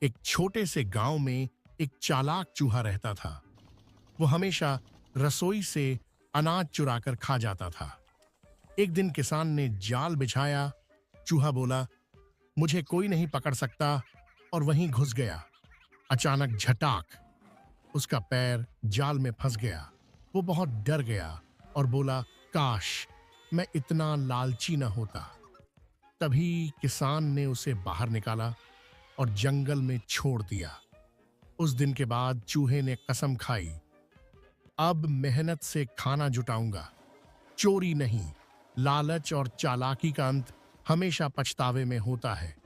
एक छोटे से गांव में एक चालाक चूहा रहता था। वो हमेशा रसोई से अनाज चुराकर खा जाता था। एक दिन किसान ने जाल बिछाया। चूहा बोला, मुझे कोई नहीं पकड़ सकता, और वहीं घुस गया। अचानक झटाक, उसका पैर जाल में फंस गया। वो बहुत डर गया और बोला, काश मैं इतना लालची न होता। तभी किसान ने उसे बाहर निकाला और जंगल में छोड़ दिया। उस दिन के बाद चूहे ने कसम खाई, अब मेहनत से खाना जुटाऊंगा, चोरी नहीं। लालच और चालाकी का अंत हमेशा पछतावे में होता है।